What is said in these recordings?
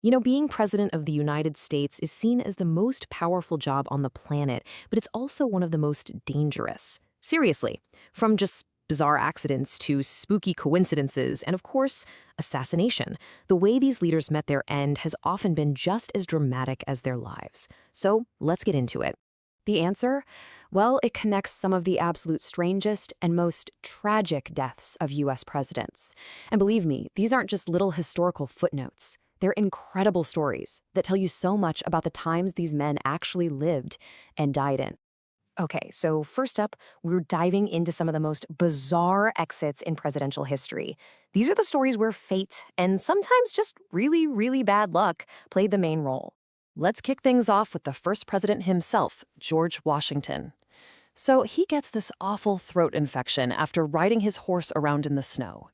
Being president of the United States is seen as the most powerful job on the planet, but it's also one of the most dangerous. Seriously, from just bizarre accidents to spooky coincidences, and of course, assassination. The way these leaders met their end has often been just as dramatic as their lives. So let's get into it. The answer? Well, it connects some of the absolute strangest and most tragic deaths of U.S. presidents. And believe me, these aren't just little historical footnotes. They're incredible stories that tell you so much about the times these men actually lived and died in. Okay, so first up, we're diving into some of the most bizarre exits in presidential history. These are the stories where fate, and sometimes just really, really bad luck, played the main role. Let's kick things off with the first president himself, George Washington. So he gets this awful throat infection after riding his horse around in the snow.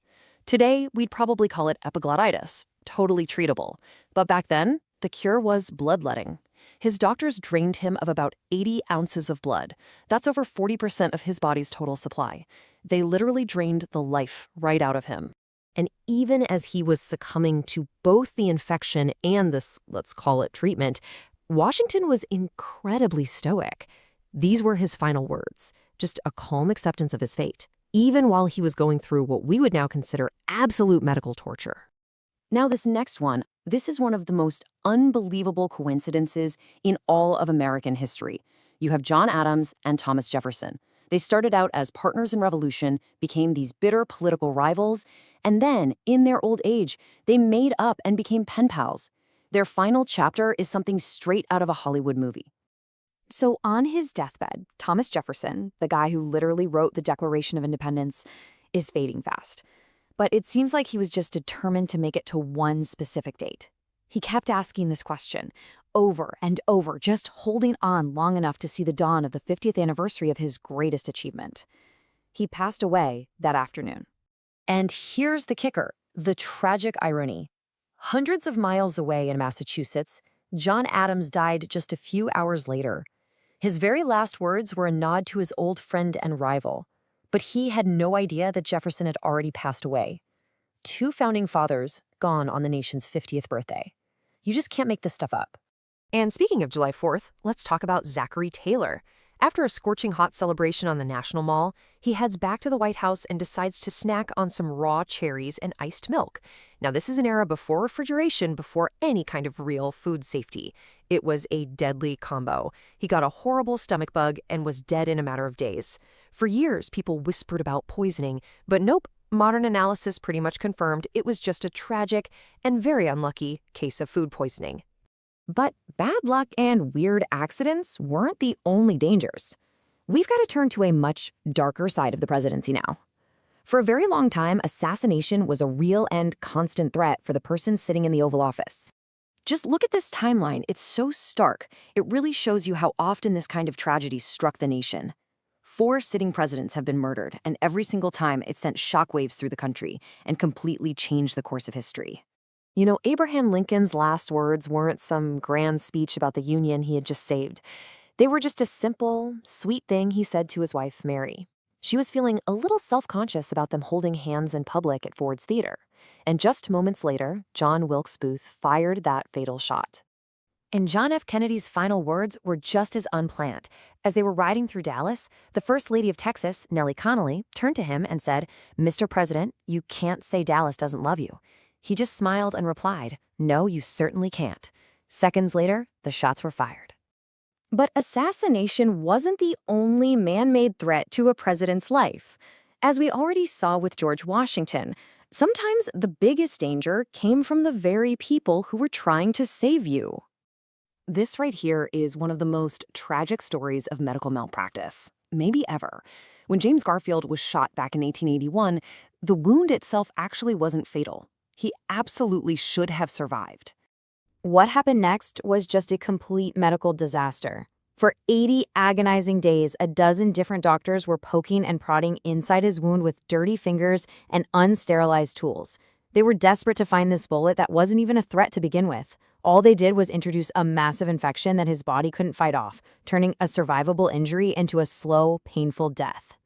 Today, we'd probably call it epiglottitis, totally treatable. But back then, the cure was bloodletting. His doctors drained him of about 80 ounces of blood. That's over 40% of his body's total supply. They literally drained the life right out of him. And even as he was succumbing to both the infection and this, let's call it, treatment, Washington was incredibly stoic. These were his final words, just a calm acceptance of his fate, even while he was going through what we would now consider absolute medical torture. Now, this next one, this is one of the most unbelievable coincidences in all of American history. You have John Adams and Thomas Jefferson. They started out as partners in revolution, became these bitter political rivals, and then, in their old age, they made up and became pen pals. Their final chapter is something straight out of a Hollywood movie. So on his deathbed, Thomas Jefferson, the guy who literally wrote the Declaration of Independence, is fading fast. But it seems like he was just determined to make it to one specific date. He kept asking this question over and over, just holding on long enough to see the dawn of the 50th anniversary of his greatest achievement. He passed away that afternoon. And here's the kicker, the tragic irony. Hundreds of miles away in Massachusetts, John Adams died just a few hours later. His very last words were a nod to his old friend and rival. But he had no idea that Jefferson had already passed away. Two founding fathers gone on the nation's 50th birthday. You just can't make this stuff up. And speaking of July 4th, let's talk about Zachary Taylor. After a scorching hot celebration on the National Mall, he heads back to the White House and decides to snack on some raw cherries and iced milk. Now, this is an era before refrigeration, before any kind of real food safety. It was a deadly combo. He got a horrible stomach bug and was dead in a matter of days. For years, people whispered about poisoning, but nope, modern analysis pretty much confirmed it was just a tragic and very unlucky case of food poisoning. But bad luck and weird accidents weren't the only dangers. We've got to turn to a much darker side of the presidency now. For a very long time, assassination was a real and constant threat for the person sitting in the Oval Office. Just look at this timeline. It's so stark. It really shows you how often this kind of tragedy struck the nation. 4 sitting presidents have been murdered, and every single time it sent shockwaves through the country and completely changed the course of history. Abraham Lincoln's last words weren't some grand speech about the Union he had just saved. They were just a simple, sweet thing he said to his wife, Mary. She was feeling a little self-conscious about them holding hands in public at Ford's Theater. And just moments later, John Wilkes Booth fired that fatal shot. And John F. Kennedy's final words were just as unplanned. As they were riding through Dallas, the First Lady of Texas, Nellie Connolly, turned to him and said, "Mr. President, you can't say Dallas doesn't love you." He just smiled and replied, "No, you certainly can't." Seconds later, the shots were fired. But assassination wasn't the only man-made threat to a president's life. As we already saw with George Washington, sometimes the biggest danger came from the very people who were trying to save you. This right here is one of the most tragic stories of medical malpractice, maybe ever. When James Garfield was shot back in 1881, the wound itself actually wasn't fatal. He absolutely should have survived. What happened next was just a complete medical disaster. For 80 agonizing days, a dozen different doctors were poking and prodding inside his wound with dirty fingers and unsterilized tools. They were desperate to find this bullet that wasn't even a threat to begin with. All they did was introduce a massive infection that his body couldn't fight off, turning a survivable injury into a slow, painful death.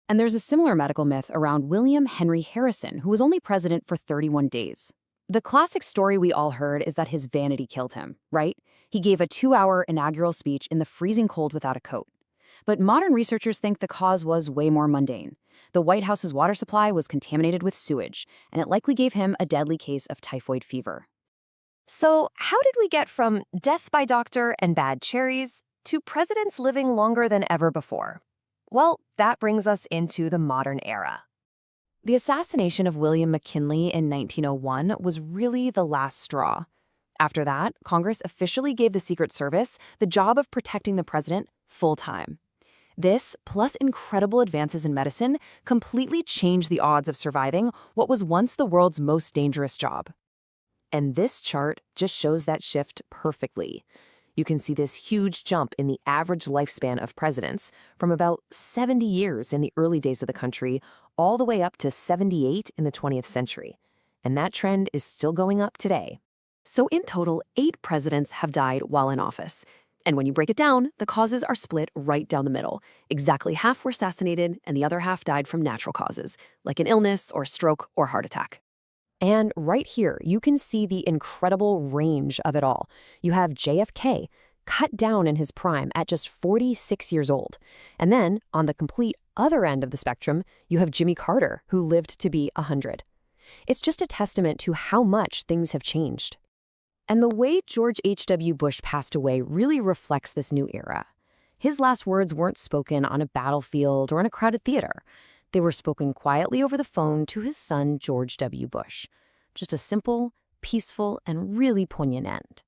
And there's a similar medical myth around William Henry Harrison, who was only president for 31 days. The classic story we all heard is that his vanity killed him, right? He gave a 2-hour inaugural speech in the freezing cold without a coat. But modern researchers think the cause was way more mundane. The White House's water supply was contaminated with sewage, and it likely gave him a deadly case of typhoid fever. So, how did we get from death by doctor and bad cherries to presidents living longer than ever before? Well, that brings us into the modern era. The assassination of William McKinley in 1901 was really the last straw. After that, Congress officially gave the Secret Service the job of protecting the president full-time. This, plus incredible advances in medicine, completely changed the odds of surviving what was once the world's most dangerous job. And this chart just shows that shift perfectly. You can see this huge jump in the average lifespan of presidents from about 70 years in the early days of the country all the way up to 78 in the 20th century. And that trend is still going up today. So in total, 8 presidents have died while in office. And when you break it down, the causes are split right down the middle. Exactly half were assassinated and the other half died from natural causes, like an illness or stroke or heart attack. And right here, you can see the incredible range of it all. You have JFK, cut down in his prime at just 46 years old. And then, on the complete other end of the spectrum, you have Jimmy Carter, who lived to be 100. It's just a testament to how much things have changed. And the way George H.W. Bush passed away really reflects this new era. His last words weren't spoken on a battlefield or in a crowded theater. They were spoken quietly over the phone to his son, George W. Bush. Just a simple, peaceful, and really poignant end.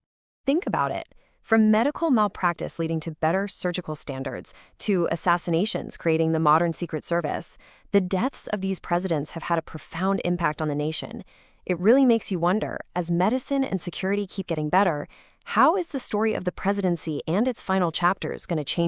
Think about it. From medical malpractice leading to better surgical standards, to assassinations creating the modern Secret Service, the deaths of these presidents have had a profound impact on the nation. It really makes you wonder, as medicine and security keep getting better, how is the story of the presidency and its final chapters going to change